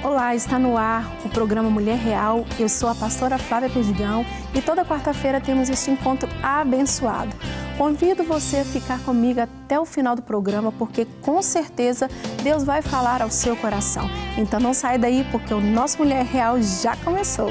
Olá, está no ar o programa Mulher Real. Eu sou a pastora Flávia Perdigão e toda quarta-feira temos este encontro abençoado. Convido você a ficar comigo até o final do programa, porque com certeza Deus vai falar ao seu coração. Então não sai daí, porque o nosso Mulher Real já começou.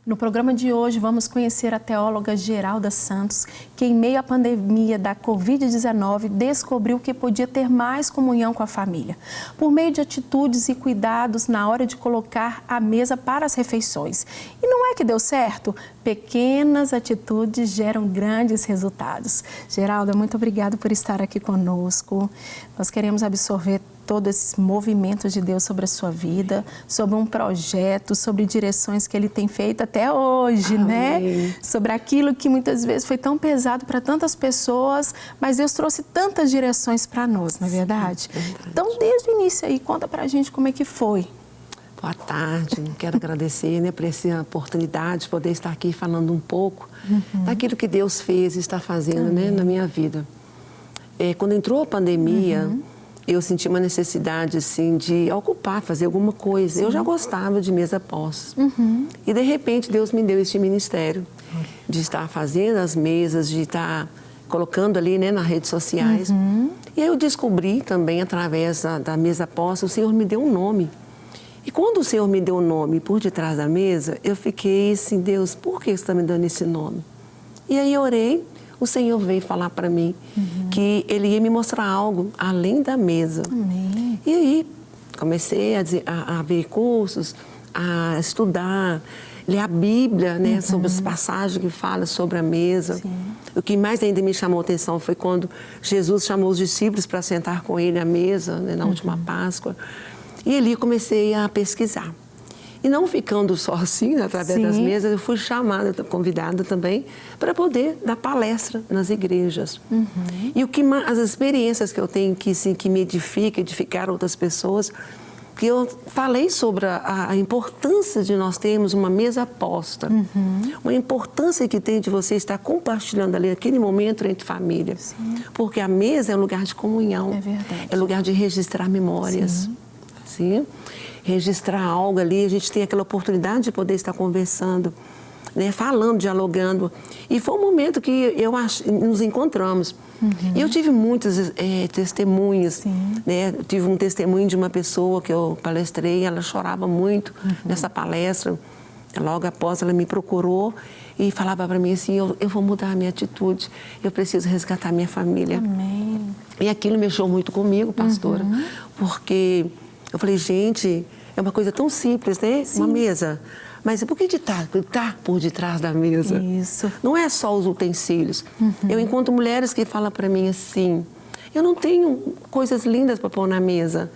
No programa de hoje, vamos conhecer a teóloga Geralda Santos, que em meio à pandemia da Covid-19 descobriu que podia ter mais comunhão com a família, por meio de atitudes e cuidados na hora de colocar a mesa para as refeições. E não é que deu certo? Pequenas atitudes geram grandes resultados. Geralda, muito obrigada por estar aqui conosco. Nós queremos absorver todos esses movimentos de Deus sobre a sua vida, sobre um projeto, sobre direções que Ele tem feito até hoje, Amém. né? Sobre aquilo que muitas vezes foi tão pesado para tantas pessoas, mas Deus trouxe tantas direções para nós, não é verdade? Sim, verdade? Então, desde o início aí, conta pra gente como é que foi. Boa tarde, quero agradecer, né, por essa oportunidade de poder estar aqui falando um pouco daquilo que Deus fez e está fazendo, né, na minha vida. Quando entrou a pandemia, eu senti uma necessidade, assim, de ocupar, fazer alguma coisa. Eu já gostava de mesa postos. E, de repente, Deus me deu este ministério de estar fazendo as mesas, de estar colocando ali, né, nas redes sociais. E aí eu descobri também, através da mesa posta, o Senhor me deu um nome. E quando o Senhor me deu o nome por detrás da mesa, eu fiquei assim, Deus, por que você está me dando esse nome? E aí eu orei. O Senhor veio falar para mim que Ele ia me mostrar algo além da mesa. Amém. E aí comecei a ver cursos, a estudar, ler a Bíblia, né, sobre as passagens que falam sobre a mesa. Sim. O que mais ainda me chamou a atenção foi quando Jesus chamou os discípulos para sentar com Ele à mesa, né, na última Páscoa. E ali comecei a pesquisar. E não ficando só assim, através das mesas, eu fui chamada, convidada também, para poder dar palestra nas igrejas. E as experiências que eu tenho que, assim, que me edificaram outras pessoas, que eu falei sobre a importância de nós termos uma mesa posta, uma importância que tem de você estar compartilhando ali aquele momento entre família. Sim. Porque a mesa é um lugar de comunhão, É verdade. é lugar de registrar memórias. Sim. Registrar algo ali, a gente tem aquela oportunidade de poder estar conversando, né, falando, dialogando. E foi um momento que nos encontramos. E eu tive muitos testemunhos. Né? Eu tive um testemunho de uma pessoa que eu palestrei, ela chorava muito nessa palestra. Logo após, ela me procurou e falava para mim assim, eu vou mudar a minha atitude, eu preciso resgatar minha família. Amém. E aquilo mexeu muito comigo, pastora, porque eu falei, gente, é uma coisa tão simples, né? Sim. Uma mesa. Mas por que estar por detrás da mesa? Isso. Não é só os utensílios. Eu encontro mulheres que falam para mim assim, eu não tenho coisas lindas para pôr na mesa.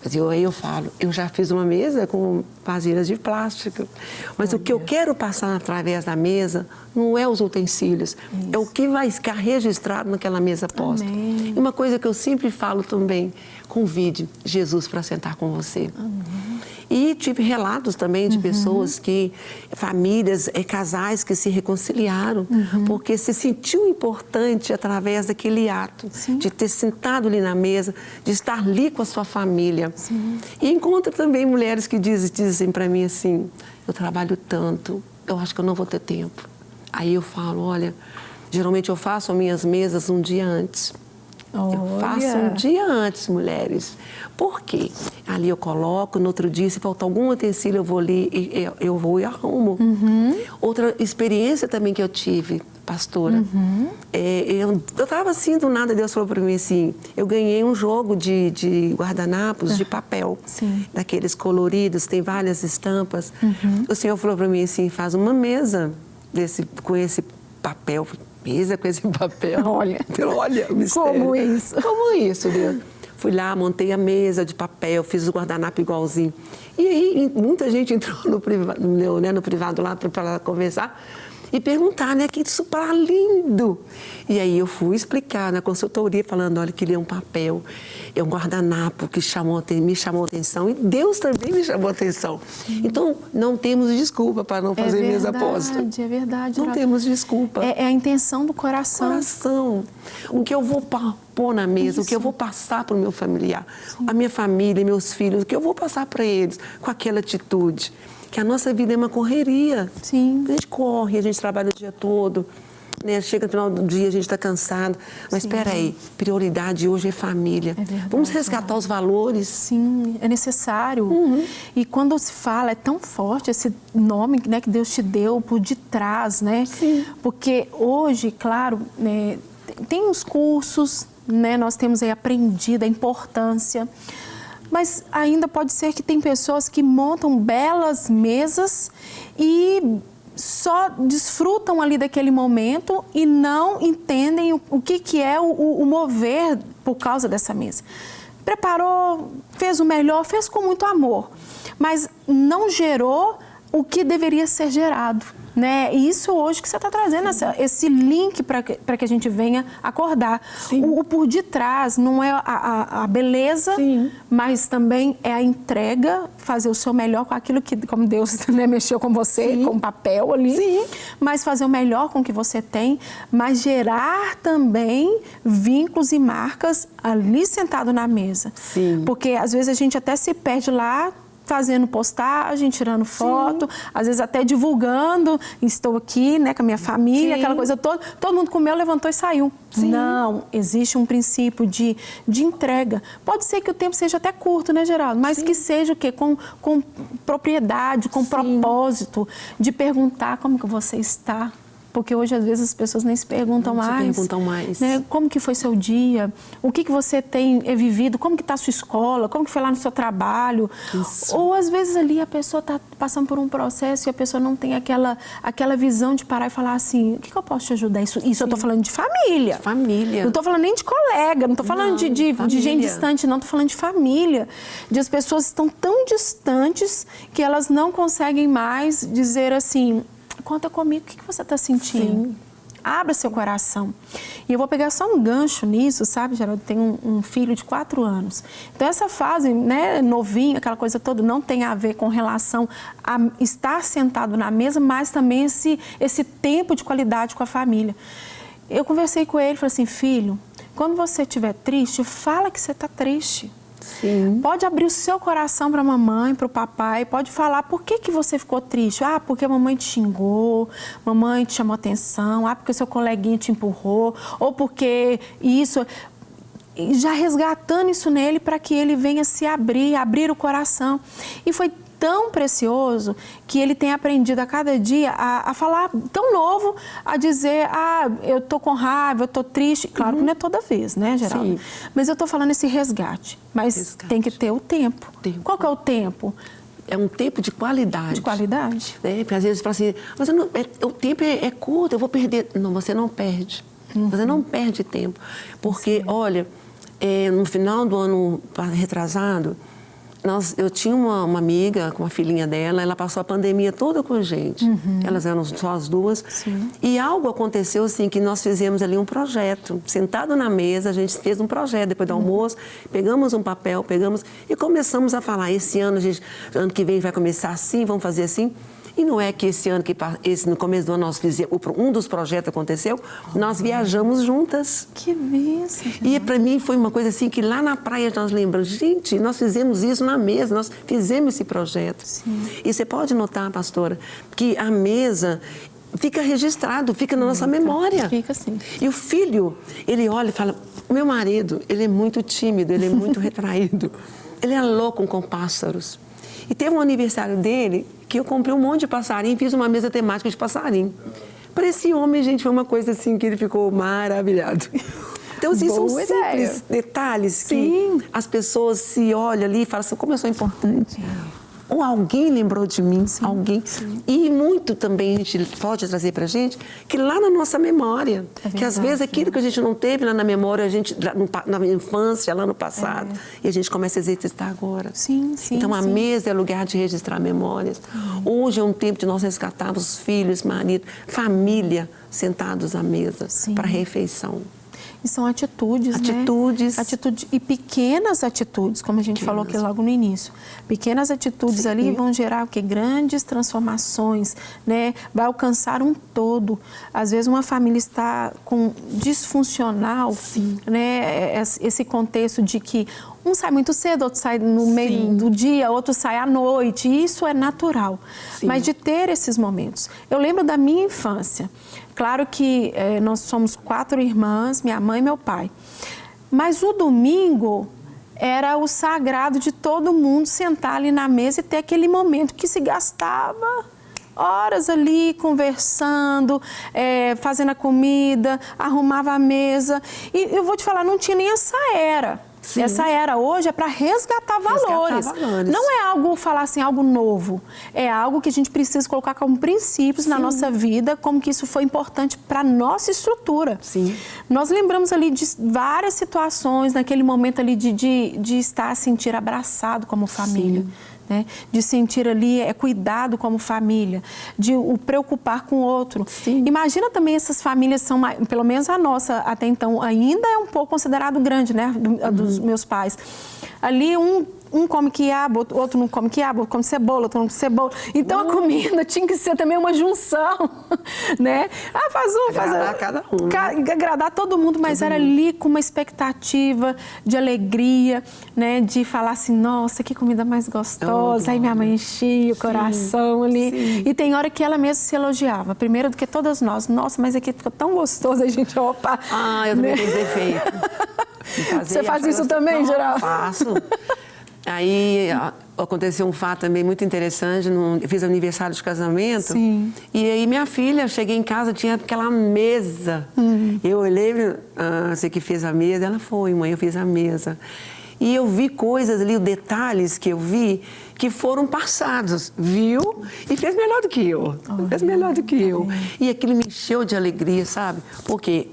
Mas aí eu falo, eu já fiz uma mesa com vasilhas de plástico. Mas o que eu quero passar através da mesa não é os utensílios, é o que vai ficar registrado naquela mesa posta. Amém. E uma coisa que eu sempre falo também, convide Jesus para sentar com você. Amém. E tive relatos também de pessoas famílias, casais que se reconciliaram, porque se sentiu importante através daquele ato, de ter sentado ali na mesa, de estar ali com a sua família. Sim. E encontro também mulheres que dizem para mim assim, eu trabalho tanto, eu acho que eu não vou ter tempo. Aí eu falo, olha, geralmente eu faço as minhas mesas um dia antes. Eu faço um dia antes, mulheres. Por quê? Ali eu coloco, no outro dia, se faltar algum utensílio, eu vou ali e eu vou e arrumo. Outra experiência também que eu tive, pastora, eu estava assim, do nada, Deus falou para mim assim, eu ganhei um jogo de guardanapos de papel, daqueles coloridos, tem várias estampas. O Senhor falou para mim assim, faz uma mesa com esse papel. Mesa com esse papel. Olha o mistério. Como isso? Como isso, Deus? Fui lá, montei a mesa de papel, fiz o guardanapo igualzinho. E aí, muita gente entrou no privado lá para conversar. e perguntar, né, que isso para lindo. E aí eu fui explicar na consultoria, falando, olha, queria um papel, é um guardanapo que me chamou a atenção e Deus também me chamou a atenção. Então, não temos desculpa para não fazer mesa posta. É verdade. Não temos desculpa. É a intenção do coração. O que eu vou pôr na mesa, o que eu vou passar para o meu familiar, a minha família, meus filhos, o que eu vou passar para eles com aquela atitude. Que a nossa vida é uma correria. Sim. A gente corre, a gente trabalha o dia todo, né? Chega no final do dia, a gente está cansado. Mas espera aí, prioridade hoje é família. É verdade, vamos resgatar os valores. Sim, é necessário. E quando se fala, é tão forte esse nome, né, que Deus te deu por detrás, né? Sim. Porque hoje, claro, né, tem os cursos, né, nós temos aí aprendido a importância. Mas ainda pode ser que tem pessoas que montam belas mesas e só desfrutam ali daquele momento e não entendem o que é o mover por causa dessa mesa. Preparou, fez o melhor, fez com muito amor, mas não gerou o que deveria ser gerado. Né? E isso hoje que você está trazendo, esse link para que a gente venha acordar. O por detrás não é a beleza, mas também é a entrega, fazer o seu melhor com aquilo que, como Deus, né, mexeu com você, com o papel ali, mas fazer o melhor com o que você tem, mas gerar também vínculos e marcas ali sentado na mesa. Porque às vezes a gente até se perde lá, fazendo postagem, tirando foto, às vezes até divulgando, estou aqui, né, com a minha família, aquela coisa toda, todo mundo comeu, levantou e saiu. Não, existe um princípio de entrega. Pode ser que o tempo seja até curto, né, Geraldo? Mas que seja o quê? Com propriedade, com propósito, de perguntar como que você está. Porque hoje, às vezes, as pessoas nem se perguntam mais. Né? Como que foi seu dia? O que você tem vivido? Como que está a sua escola? Como que foi lá no seu trabalho? Ou, às vezes, ali a pessoa está passando por um processo e a pessoa não tem aquela visão de parar e falar assim, o que eu posso te ajudar? Isso eu estou falando de família. Não estou falando nem de colega, não estou falando de gente distante, não. Estou falando de família. De as pessoas estão tão distantes que elas não conseguem mais dizer assim, conta comigo, o que você está sentindo? Abra seu coração. E eu vou pegar só um gancho nisso, sabe, Geraldo? Tem um filho de 4 anos. Então, essa fase, né, novinho, aquela coisa toda, não tem a ver com relação a estar sentado na mesa, mas também esse tempo de qualidade com a família. Eu conversei com ele, falei assim, filho, quando você estiver triste, fala que você está triste. Pode abrir o seu coração para a mamãe, para o papai, pode falar por que você ficou triste. Ah, porque a mamãe te xingou, mamãe te chamou atenção, porque o seu coleguinha te empurrou, ou porque isso... Já resgatando isso nele para que ele venha se abrir o coração. E foi tão precioso que ele tem aprendido a cada dia a falar tão novo, a dizer, eu tô com raiva, eu tô triste. Claro que não é toda vez, né, Geraldo? Mas eu tô falando esse resgate. Mas tem que ter o tempo. Qual que é o tempo? É um tempo de qualidade. De qualidade. Porque às vezes fala assim, mas o tempo é curto, eu vou perder. Não, você não perde. Você não perde tempo. Porque, olha, no final do ano retrasado, eu tinha uma amiga com a filhinha dela, ela passou a pandemia toda com a gente. Elas eram só as duas. E algo aconteceu assim, que nós fizemos ali um projeto. Sentado na mesa, a gente fez um projeto depois do almoço, pegamos um papel, e começamos a falar, esse ano que vem vai começar assim, vamos fazer assim. E não é que esse ano, no começo do ano, nós fizemos, um dos projetos aconteceu, nós viajamos juntas. Que bênção! E para mim foi uma coisa assim, que lá na praia nós lembramos, gente, nós fizemos isso na mesa, nós fizemos esse projeto. E você pode notar, pastora, que a mesa fica registrado, fica na nossa memória. Fica assim. E o filho, ele olha e fala, o meu marido, ele é muito tímido, ele é muito retraído, ele é louco com pássaros. E teve um aniversário dele que eu comprei um monte de passarinho e fiz uma mesa temática de passarinho. Para esse homem, gente, foi uma coisa assim que ele ficou maravilhado. Então, assim, são simples detalhes que as pessoas se olham ali e falam assim, como eu sou importante. ou alguém lembrou de mim, alguém. Sim. E muito também a gente pode trazer para a gente que lá na nossa memória, que às vezes aquilo que a gente não teve lá na memória, a gente na infância, lá no passado, e a gente começa a exercitar agora. Sim. Então a mesa é lugar de registrar memórias. Hoje é um tempo de nós resgatarmos filhos, marido, família sentados à mesa para a refeição. E são atitudes, atitudes, né? Atitudes e pequenas atitudes, como a gente falou aqui logo no início. Pequenas atitudes ali vão gerar o quê? Grandes transformações, né? Vai alcançar um todo. Às vezes uma família está com disfuncional, né? Esse contexto de que um sai muito cedo, outro sai no meio do dia, outro sai à noite. E isso é natural. Mas de ter esses momentos. Eu lembro da minha infância. Claro que nós somos 4 irmãs, minha mãe e meu pai. Mas o domingo era o sagrado de todo mundo sentar ali na mesa e ter aquele momento que se gastava horas ali conversando, fazendo a comida, arrumava a mesa. E eu vou te falar, não tinha nem essa era. Essa era hoje é para resgatar valores. Não é algo, falar assim, algo novo. É algo que a gente precisa colocar como princípios na nossa vida, como que isso foi importante para a nossa estrutura. Nós lembramos ali de várias situações, naquele momento ali de estar, sentir abraçado como família. Né? De sentir ali cuidado como família, de o preocupar com o outro. Imagina também essas famílias, são pelo menos a nossa até então ainda é um pouco considerado grande, né? Dos meus pais. Ali um come quiabo, outro não come quiabo, outro come cebola, outro não come cebola. Então a comida tinha que ser também uma junção, né? Agradar cada um. Agradar todo mundo, mas era ali com uma expectativa de alegria, né? De falar assim, nossa, que comida mais gostosa. Aí minha mãe enchia o coração ali. E tem hora que ela mesma se elogiava, primeiro do que todas nós. Nossa, mas aqui ficou tão gostoso, a gente, opa. Eu também tenho defeito. Você faz isso também, Geraldo? Faço. Aí aconteceu um fato também muito interessante, eu fiz aniversário de casamento. E aí minha filha, cheguei em casa, tinha aquela mesa. Eu olhei, você que fez a mesa, ela foi, mãe, eu fiz a mesa. E eu vi coisas ali, detalhes que eu vi, que foram passados, viu? E fez melhor do que eu. Fez melhor do que eu. E aquilo me encheu de alegria, sabe? Porque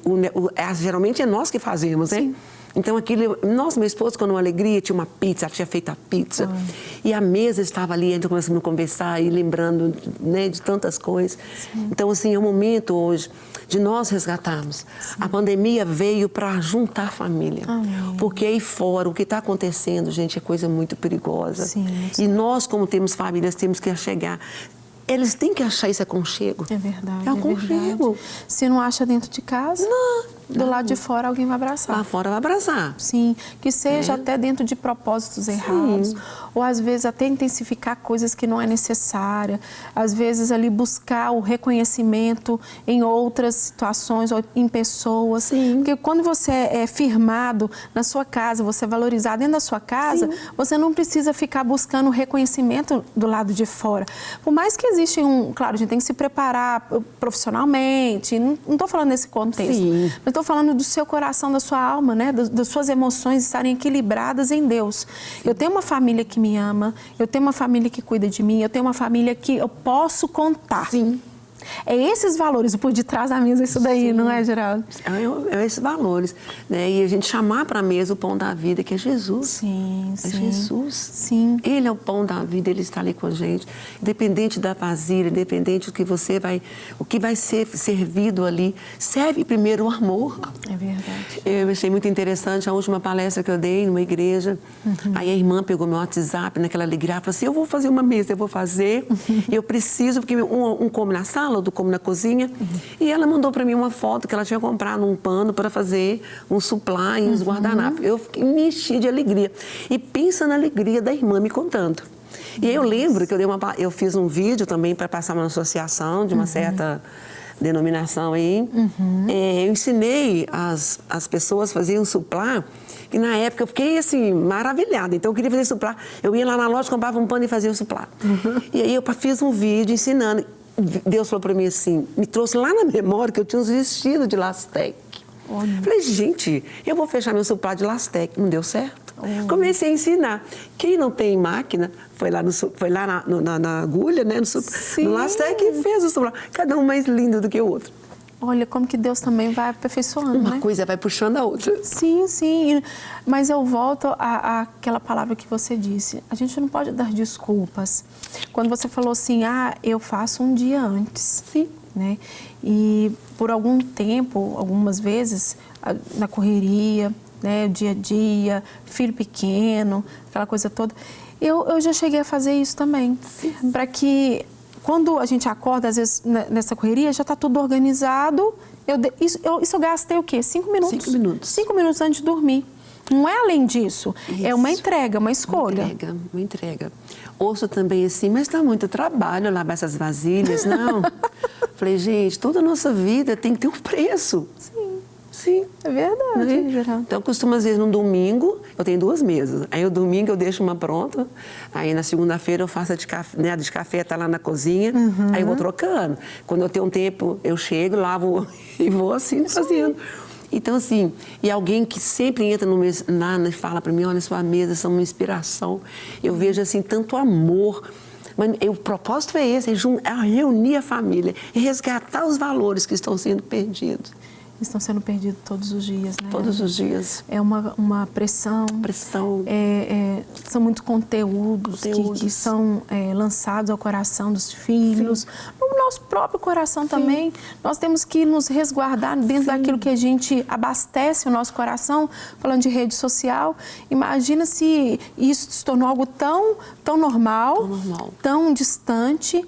geralmente é nós que fazemos, hein? Então, nossa, meu esposo, com uma alegria, tinha uma pizza, ela tinha feito a pizza. E a mesa estava ali, a gente começando a conversar e lembrando, né, de tantas coisas. Então, assim, é um momento hoje de nós resgatarmos. A pandemia veio para juntar família. Porque aí fora, o que está acontecendo, gente, é coisa muito perigosa. E nós, como temos famílias, temos que chegar. Eles têm que achar esse aconchego. É verdade. É aconchego. Se não acha dentro de casa, do lado de fora alguém vai abraçar. Lá fora vai abraçar. Sim, que seja até dentro de propósitos errados. Ou às vezes até intensificar coisas que não é necessária. Às vezes ali buscar o reconhecimento em outras situações ou em pessoas. Porque quando você é firmado na sua casa, você é valorizado dentro da sua casa, você não precisa ficar buscando reconhecimento do lado de fora. Por mais que existe claro, a gente tem que se preparar profissionalmente, não estou falando nesse contexto, mas estou falando do seu coração, da sua alma, né? Das suas emoções estarem equilibradas em Deus. Eu tenho uma família que me ama, eu tenho uma família que cuida de mim, eu tenho uma família que eu posso contar. É esses valores, por detrás da mesa, isso daí, não é, Geraldo? É esses valores, né? E a gente chamar para a mesa o pão da vida, que é Jesus. É Jesus. Ele é o pão da vida, ele está ali com a gente. Independente da vasilha, independente do que o que vai ser servido ali, serve primeiro o amor. É verdade. Eu achei muito interessante a última palestra que eu dei numa igreja. Aí a irmã pegou meu WhatsApp, naquela alegria, falou assim, eu vou fazer uma mesa, eu vou fazer. Eu preciso, porque um come na sala, outro come na cozinha. E ela mandou para mim uma foto que ela tinha comprado um pano para fazer um supply, uns guardanapos. Eu me enchi de alegria. E pensa na alegria da irmã me contando. E aí eu lembro que eu fiz um vídeo também para passar uma associação de uma certa denominação aí. Eu ensinei as pessoas a fazerem um supply. E na época eu fiquei assim, maravilhada. Então eu queria fazer supply. Eu ia lá na loja, comprava um pano e fazia o supply. E aí eu fiz um vídeo ensinando. Deus falou para mim assim, me trouxe lá na memória que eu tinha uns vestidos de Lastec. Falei, gente, eu vou fechar meu supply de Lastec. Não deu certo. Comecei a ensinar. Quem não tem máquina, foi lá, na agulha, né? No Lastec e fez o sobral. Cada um mais lindo do que o outro. Olha como que Deus também vai aperfeiçoando, Uma né? coisa vai puxando a outra. Sim, sim. Mas eu volto àquela palavra que você disse. A gente não pode dar desculpas. Quando você falou assim, eu faço um dia antes. Sim. Né? E por algum tempo, algumas vezes, na correria, né, o dia a dia, filho pequeno, aquela coisa toda, eu já cheguei a fazer isso também. Para que quando a gente acorda, às vezes, nessa correria, já está tudo organizado. Isso eu gastei o quê? 5 minutos. 5 minutos. 5 minutos antes de dormir. Não é além disso. Isso. É uma entrega, uma escolha. Uma entrega. Ouço também assim, mas dá muito trabalho lavar essas vasilhas. Não. Falei, gente, toda a nossa vida tem que ter um preço. Sim. É verdade, Geraldo. Então, eu costumo, às vezes, no domingo, eu tenho 2 mesas. Aí, no domingo, eu deixo uma pronta. Aí, na segunda-feira, eu faço a de café, né? A de café tá lá na cozinha. Aí, eu vou trocando. Quando eu tenho um tempo, eu chego, lavo e vou assim, fazendo. Então, assim, e alguém que sempre entra e fala para mim, olha, sua mesa são uma inspiração. Eu vejo, assim, tanto amor. Mas o propósito é esse, é reunir a família e resgatar os valores que estão sendo perdidos. Estão sendo perdidos todos os dias, né? Todos os dias. É uma pressão. Pressão. São muitos conteúdos. Que são lançados ao coração dos filhos. Sim. No nosso próprio coração também. Sim. Nós temos que nos resguardar dentro daquilo que a gente abastece o nosso coração, falando de rede social. Imagina se isso se tornou algo tão normal, tão distante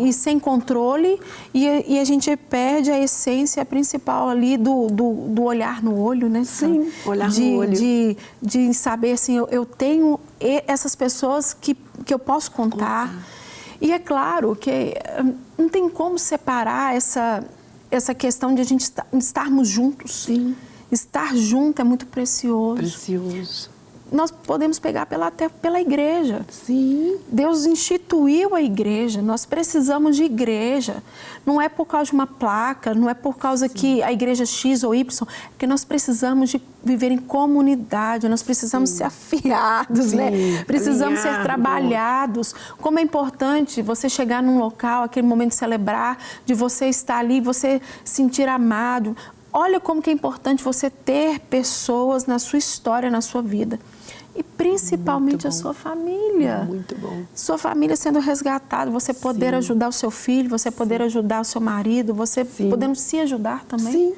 e sem controle, e a gente perde a essência principal ali do olhar no olho, né? Sim, olhar no olho. De saber, assim, eu tenho essas pessoas que eu posso contar. E é claro que não tem como separar essa questão de a gente estarmos juntos. Sim. Estar junto é muito precioso. Precioso. Nós podemos pegar até pela igreja. Sim. Deus instituiu a igreja, nós precisamos de igreja. Não é por causa de uma placa, não é por causa que a igreja X ou Y, é porque nós precisamos de viver em comunidade, nós precisamos ser afiados, né? Precisamos ser trabalhados. Como é importante você chegar num local, aquele momento de celebrar, de você estar ali, você sentir amado. Olha como que é importante você ter pessoas na sua história, na sua vida. E principalmente a sua família. Muito bom. Sua família sendo resgatada, você poder ajudar o seu filho, você poder ajudar o seu marido, você podendo se ajudar também. Sim.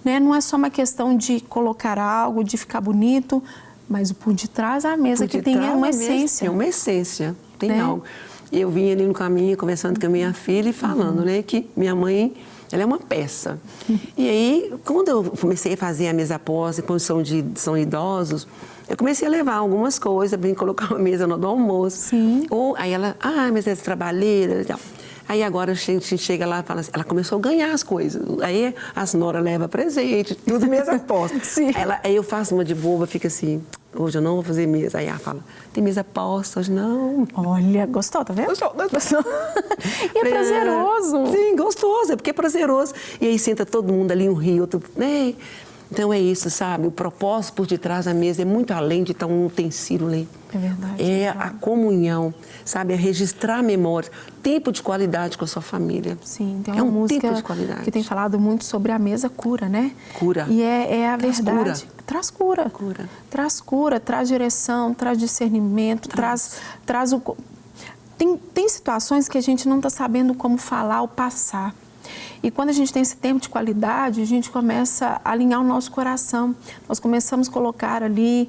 Né? Não é só uma questão de colocar algo, de ficar bonito, mas o por detrás da mesa que tem uma essência. É uma essência, tem algo. Eu vim ali no caminho conversando com a minha filha e falando, né, que minha mãe, ela é uma peça. E aí, quando eu comecei a fazer a mesa posta, em condição são idosos, eu comecei a levar algumas coisas, para colocar uma mesa no almoço. Sim. Aí ela, mas é trabalheira e tal. Aí agora a gente chega lá e fala assim, ela começou a ganhar as coisas. Aí a senhora leva presente, tudo mesa posta. Aí eu faço uma de boba, fica assim, hoje eu não vou fazer mesa. Aí ela fala, tem mesa posta hoje? Não. Olha, gostou, tá vendo? Gostou. E é prazeroso. Sim, gostoso, é porque é prazeroso. E aí senta todo mundo ali, um rio, outro, né? Então é isso, sabe? O propósito por detrás da mesa é muito além de estar um utensílio, né? É verdade. É a comunhão, sabe? É registrar memórias, tempo de qualidade com a sua família. Sim, tem uma música que tem falado muito sobre a mesa cura, né? Cura. E é a verdade. Traz cura. Cura. Traz cura, traz direção, traz discernimento, traz o... Tem situações que a gente não está sabendo como falar ou passar. E quando a gente tem esse tempo de qualidade, a gente começa a alinhar o nosso coração. Nós começamos a colocar ali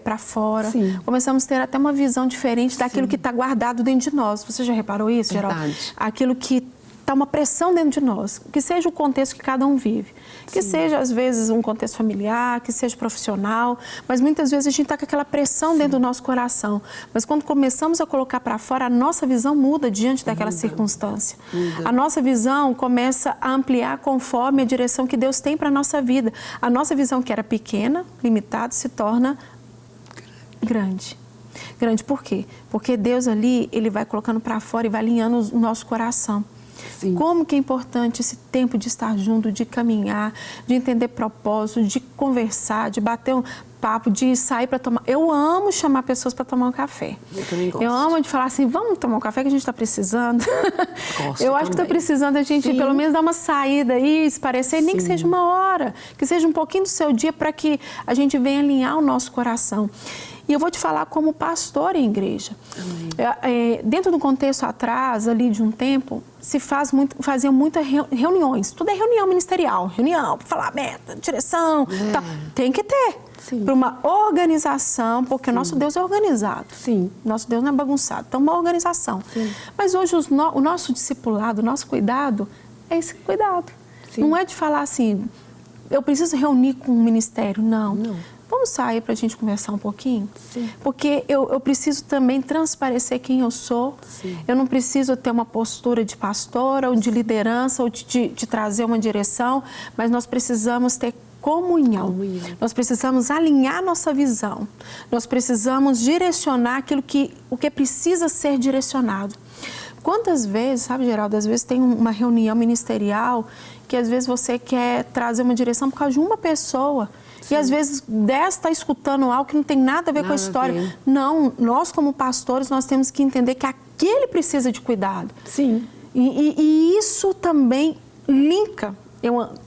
para fora. Sim. Começamos a ter até uma visão diferente daquilo que está guardado dentro de nós. Você já reparou isso, Geraldo? Aquilo que está uma pressão dentro de nós. Que seja o contexto que cada um vive. Que seja, às vezes, um contexto familiar, que seja profissional. Mas muitas vezes a gente está com aquela pressão dentro do nosso coração. Mas quando começamos a colocar para fora, a nossa visão muda diante daquela circunstância. A nossa visão começa a ampliar conforme a direção que Deus tem para a nossa vida. A nossa visão, que era pequena, limitada, se torna grande. Grande por quê? Porque Deus ali, Ele vai colocando para fora e vai alinhando o nosso coração. Sim. Como que é importante esse tempo de estar junto, de caminhar, de entender propósito, de conversar, de bater papo de sair para tomar. Eu amo chamar pessoas para tomar um café. Eu também gosto. Eu amo de falar assim, vamos tomar um café que a gente está precisando. Gosto Eu acho que está precisando a gente pelo menos dar uma saída aí, esparecer, nem que seja uma hora, que seja um pouquinho do seu dia para que a gente venha alinhar o nosso coração. E eu vou te falar como pastora em igreja. Dentro do contexto atrás, ali de um tempo, faziam muitas reuniões. Tudo é reunião ministerial. Reunião, para falar meta, direção. Tá. Tem que ter. Para uma organização, porque o nosso Deus é organizado. Sim. Nosso Deus não é bagunçado. Então, uma organização. Sim. Mas hoje o nosso discipulado, o nosso cuidado, é esse cuidado. Sim. Não é de falar assim, eu preciso reunir com o ministério. Não. Vamos sair para a gente conversar um pouquinho? Sim. Porque eu preciso também transparecer quem eu sou. Sim. Eu não preciso ter uma postura de pastora ou de liderança ou de trazer uma direção, mas nós precisamos ter comunhão. Nós precisamos alinhar nossa visão. Nós precisamos direcionar o que precisa ser direcionado. Quantas vezes, sabe, Geraldo, às vezes tem uma reunião ministerial que às vezes você quer trazer uma direção por causa de uma pessoa. Sim. E às vezes 10 está escutando algo que não tem nada a ver com a história. Não, nós como pastores, nós temos que entender que aquele precisa de cuidado. Sim. E isso também linka,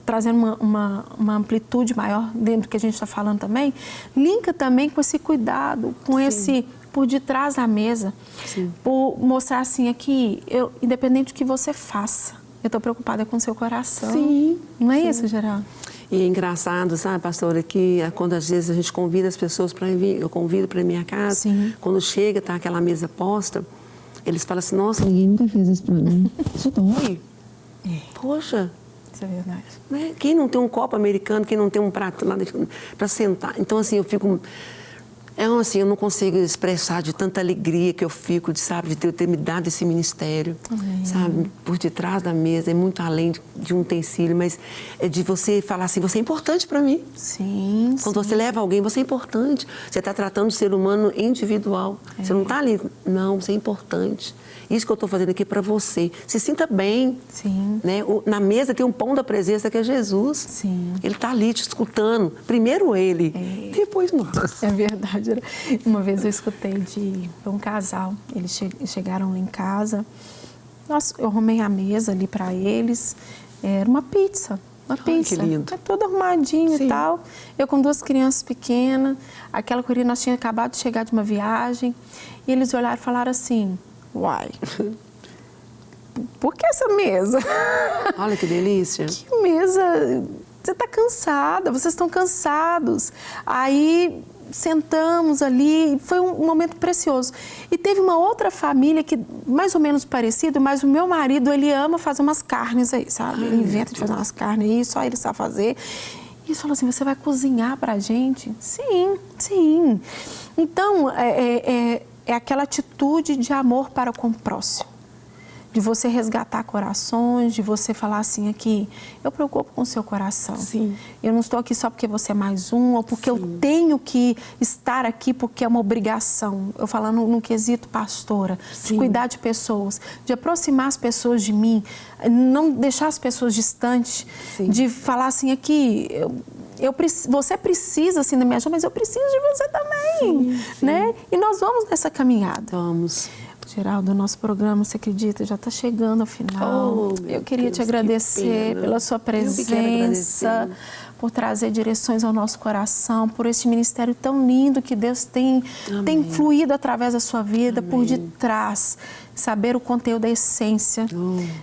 trazendo uma amplitude maior dentro do que a gente está falando também, linka também com esse cuidado, com esse por detrás da mesa, por mostrar assim, aqui, independente do que você faça, eu estou preocupada com o seu coração. Sim. Não é isso, Geraldo? E é engraçado, sabe, pastora, que quando às vezes a gente convida as pessoas para vir, eu convido para a minha casa, quando chega, tá aquela mesa posta, eles falam assim, nossa, ninguém nunca fez isso para mim. Isso dói. Poxa. Isso é verdade. Né? Quem não tem um copo americano, quem não tem um prato lá para sentar? Então, assim, eu fico... eu não consigo expressar de tanta alegria que eu fico, de ter me dado esse ministério, sabe? Por detrás da mesa, é muito além de um utensílio, mas é de você falar assim, você é importante para mim. Sim. Quando você leva alguém, você é importante. Você está tratando o ser humano individual. Você não está ali, não, você é importante. Isso que eu estou fazendo aqui para você. Se sinta bem. Sim. Né? Na mesa tem um pão da presença que é Jesus. Sim. Ele está ali te escutando. Primeiro ele, depois nós. É verdade. Uma vez eu escutei de um casal. Eles chegaram lá em casa. Nossa, eu arrumei a mesa ali para eles. Era uma pizza. Uma pizza. Que lindo. É tudo arrumadinho e tal. Eu com 2 crianças pequenas. Aquela curia, nós tínhamos acabado de chegar de uma viagem. E eles olharam e falaram assim... Uai, por que essa mesa? Olha que delícia. Que mesa? Você está cansada, vocês estão cansados. Aí sentamos ali, foi um momento precioso. E teve uma outra família que, mais ou menos parecido, mas o meu marido, ele ama fazer umas carnes aí, sabe? Ele inventa de fazer umas carnes aí, só ele sabe fazer. E ele falou assim, você vai cozinhar pra gente? Sim, sim. Então, é aquela atitude de amor para com o próximo. De você resgatar corações, de você falar assim aqui, eu preocupo com o seu coração. Sim. Eu não estou aqui só porque você é mais um, ou porque eu tenho que estar aqui porque é uma obrigação. Eu falando no quesito pastora, de cuidar de pessoas, de aproximar as pessoas de mim, não deixar as pessoas distantes, de falar assim aqui... você precisa assim da minha ajuda, mas eu preciso de você também, né? E nós vamos nessa caminhada. Vamos. Geraldo, o nosso programa, você acredita, já está chegando ao final. Eu queria te agradecer pela sua presença, por trazer direções ao nosso coração, por esse ministério tão lindo que Deus tem fluído através da sua vida, por detrás, saber o conteúdo, a essência,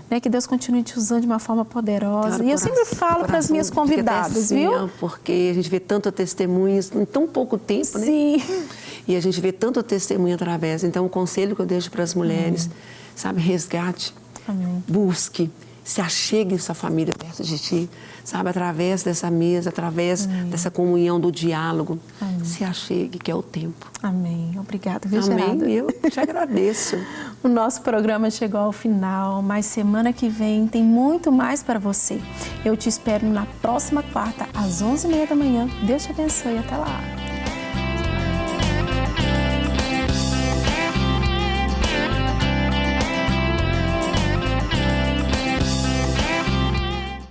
né? Que Deus continue te usando de uma forma poderosa. E eu sempre falo para as minhas convidadas, assim, viu? Porque a gente vê tanto testemunho em tão pouco tempo, né? Sim. E a gente vê tanto testemunho através. Então, o conselho que eu deixo para as mulheres, sabe, resgate, busque, se achegue sua família perto de ti, sabe, através dessa mesa, através dessa comunhão do diálogo. Se achegue, que é o tempo. Amém. Obrigada, viu, Geralda? Amém. Eu te agradeço. O nosso programa chegou ao final, mas semana que vem tem muito mais para você. Eu te espero na próxima quarta, às 11h30 da manhã. Deus te abençoe. Até lá.